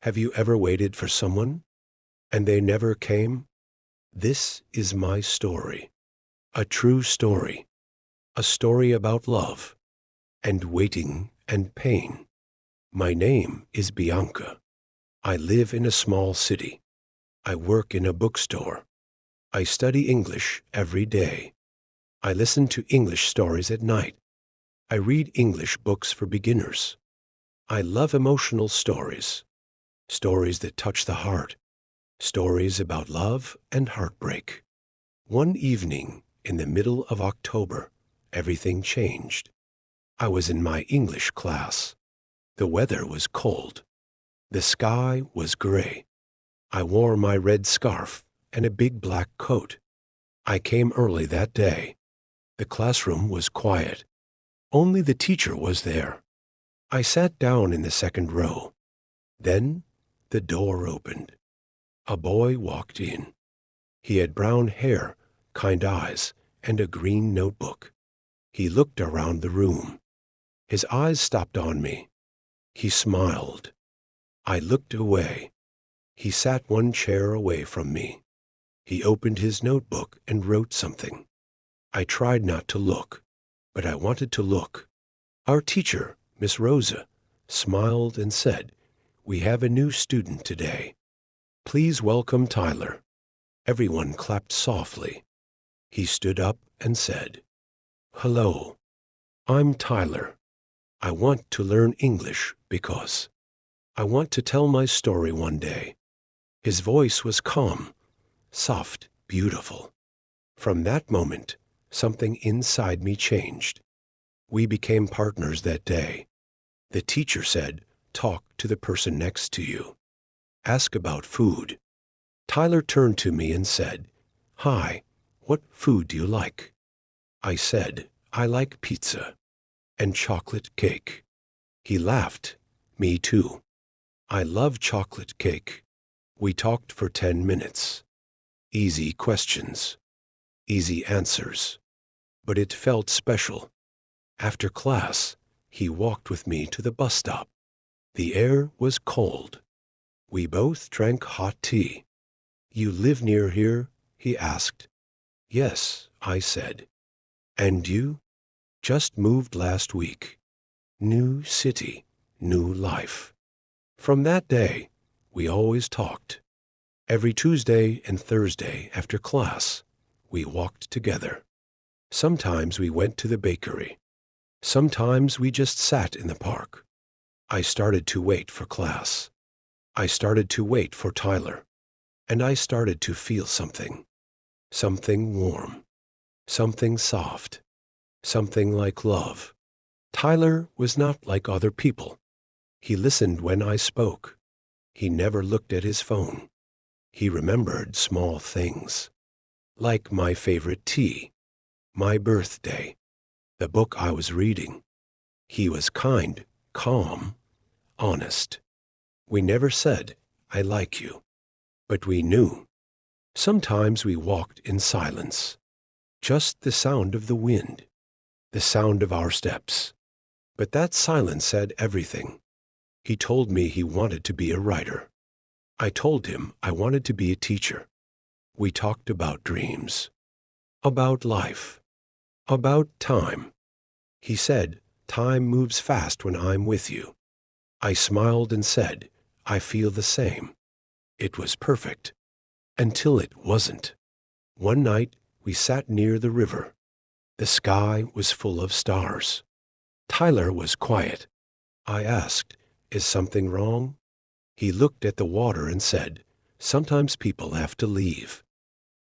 Have you ever waited for someone and they never came? This is my story, a true story, a story about love and waiting and pain. My name is Bianca. I live in a small city. I work in a bookstore. I study English every day. I listen to English stories at night. I read English books for beginners. I love emotional stories, stories that touch the heart, stories about love and heartbreak. One evening in the middle of October, everything changed. I was in my English class. The weather was cold. The sky was gray. I wore my red scarf and a big black coat. I came early that day. The classroom was quiet. Only the teacher was there. I sat down in the second row. Then the door opened. A boy walked in. He had brown hair, kind eyes, and a green notebook. He looked around the room. His eyes stopped on me. He smiled. I looked away. He sat one chair away from me. He opened his notebook and wrote something. I tried not to look, but I wanted to look. Our teacher, Miss Rosa, smiled and said, "We have a new student today. Please welcome Tyler." Everyone clapped softly. He stood up and said, "Hello, I'm Tyler. I want to learn English because I want to tell my story one day." His voice was calm, soft, beautiful. From that moment, something inside me changed. We became partners that day. The teacher said, "Talk to the person next to you. Ask about food." Tyler turned to me and said, "Hi, what food do you like?" I said, "I like pizza and chocolate cake." He laughed. "Me too. I love chocolate cake." We talked for 10 minutes. Easy questions, easy answers. But it felt special. After class, he walked with me to the bus stop. The air was cold. We both drank hot tea. "You live near here?" he asked. "Yes," I said. "And you?" "Just moved last week. New city, new life." From that day, we always talked. Every Tuesday and Thursday after class, we walked together. Sometimes we went to the bakery. Sometimes we just sat in the park. I started to wait for class. I started to wait for Tyler. And I started to feel something. Something warm. Something soft. Something like love. Tyler was not like other people. He listened when I spoke. He never looked at his phone. He remembered small things, like my favorite tea, my birthday, the book I was reading. He was kind, calm, honest. We never said, "I like you," but we knew. Sometimes we walked in silence, just the sound of the wind, the sound of our steps. But that silence said everything. He told me he wanted to be a writer. I told him I wanted to be a teacher. We talked about dreams, about life, about time. He said, "Time moves fast when I'm with you." I smiled and said, "I feel the same." It was perfect, until it wasn't. One night, we sat near the river. The sky was full of stars. Tyler was quiet. I asked, "Is something wrong?" He looked at the water and said, "Sometimes people have to leave."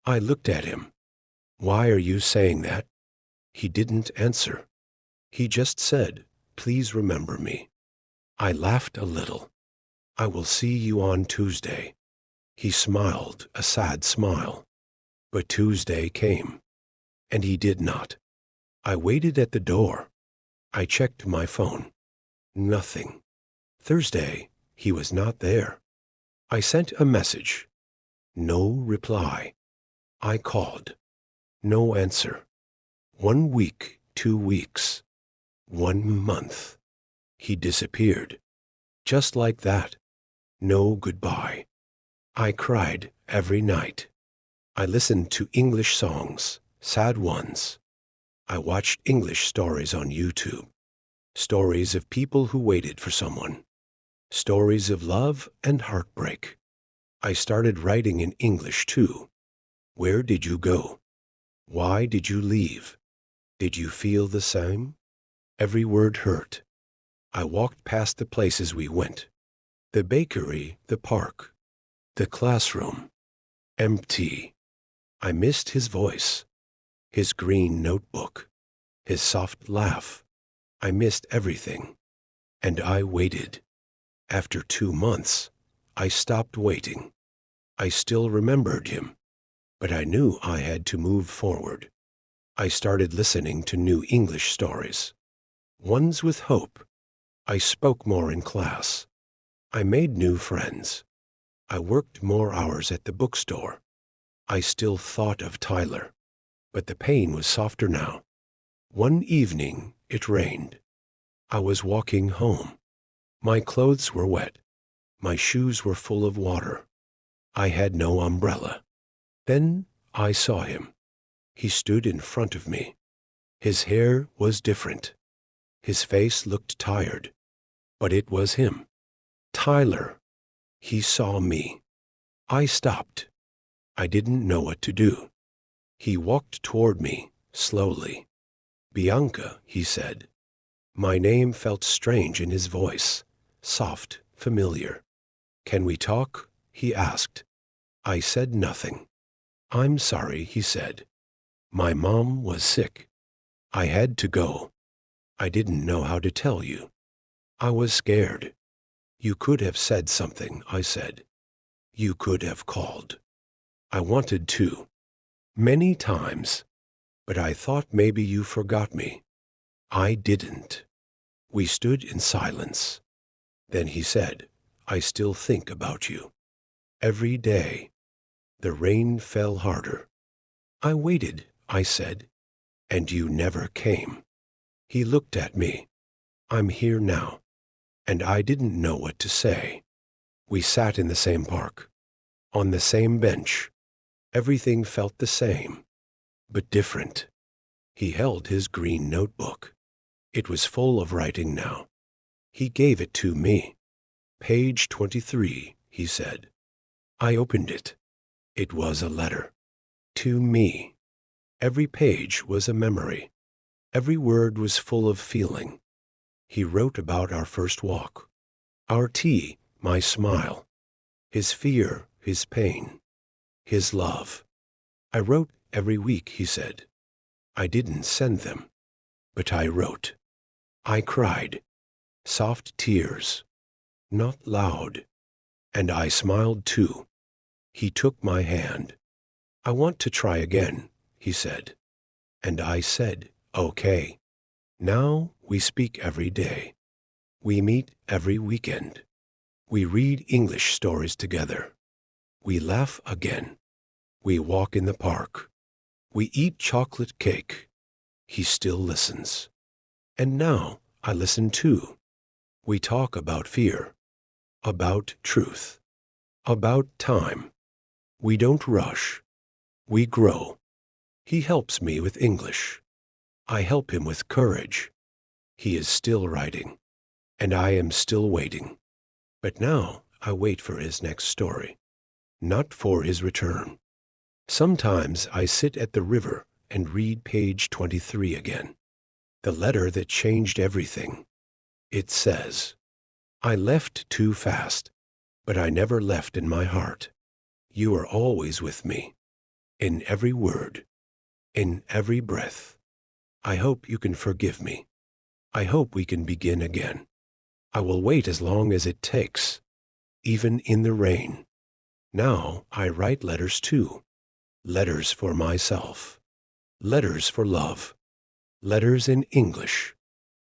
I looked at him. "Why are you saying that?" He didn't answer. He just said, "Please remember me." I laughed a little. "I will see you on Tuesday." He smiled a sad smile. But Tuesday came, and he did not. I waited at the door. I checked my phone. Nothing. Thursday, he was not there. I sent a message. No reply. I called. No answer. 1 week, 2 weeks, 1 month. He disappeared. Just like that. no goodbye. I cried every night. I listened to English songs, sad ones. I watched English stories on YouTube, stories of people who waited for someone, stories of love and heartbreak. I started writing in English too. Where did you go? Why did you leave? Did you feel the same? Every word hurt. I walked past the places we went. The bakery, the park, the classroom. Empty. I missed his voice, his green notebook, his soft laugh. I missed everything. And I waited. After 2 months, I stopped waiting. I still remembered him, but I knew I had to move forward. I started listening to new English stories, ones with hope. I spoke more in class. I made new friends. I worked more hours at the bookstore. I still thought of Tyler, but the pain was softer now. One evening, it rained. I was walking home. My clothes were wet. My shoes were full of water. I had no umbrella. Then I saw him. He stood in front of me. His hair was different. His face looked tired, but it was him. Tyler. He saw me. I stopped. I didn't know what to do. He walked toward me, slowly. Bianca, he said. My name felt strange in his voice, soft, familiar. Can we talk? He asked. I said nothing. I'm sorry, he said. My mom was sick. I had to go. I didn't know how to tell you. I was scared. You could have said something, I said. You could have called. I wanted to. Many times. But I thought maybe you forgot me. I didn't. We stood in silence. Then he said, I still think about you. Every day. The rain fell harder. I waited, I said, and you never came. He looked at me. I'm here now. And I didn't know what to say. We sat in the same park, on the same bench. Everything felt the same, but different. He held his green notebook. It was full of writing now. He gave it to me. Page 23, he said. I opened it. It was a letter. To me. Every page was a memory. Every word was full of feeling. He wrote about our first walk, our tea, my smile, his fear, his pain, his love. I wrote every week, he said. I didn't send them, but I wrote. I cried, soft tears, not loud, and I smiled too. He took my hand. I want to try again, he said. And I said, okay. Now we speak every day. We meet every weekend. We read English stories together. We laugh again. We walk in the park. We eat chocolate cake. He still listens. And now I listen too. We talk about fear, about truth, about time. We don't rush. We grow. He helps me with English. I help him with courage. He is still writing, and I am still waiting. But now I wait for his next story, not for his return. Sometimes I sit at the river and read page 23 again, the letter that changed everything. It says, I left too fast, but I never left in my heart. You are always with me, in every word, in every breath. I hope you can forgive me. I hope we can begin again. I will wait as long as it takes, even in the rain. Now I write letters too. Letters for myself. Letters for love. Letters in English.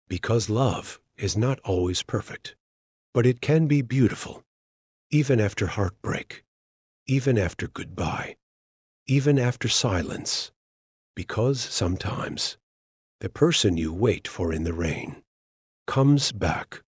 Because love is not always perfect, but it can be beautiful, even after heartbreak, even after goodbye, even after silence. Because sometimes the person you wait for in the rain comes back.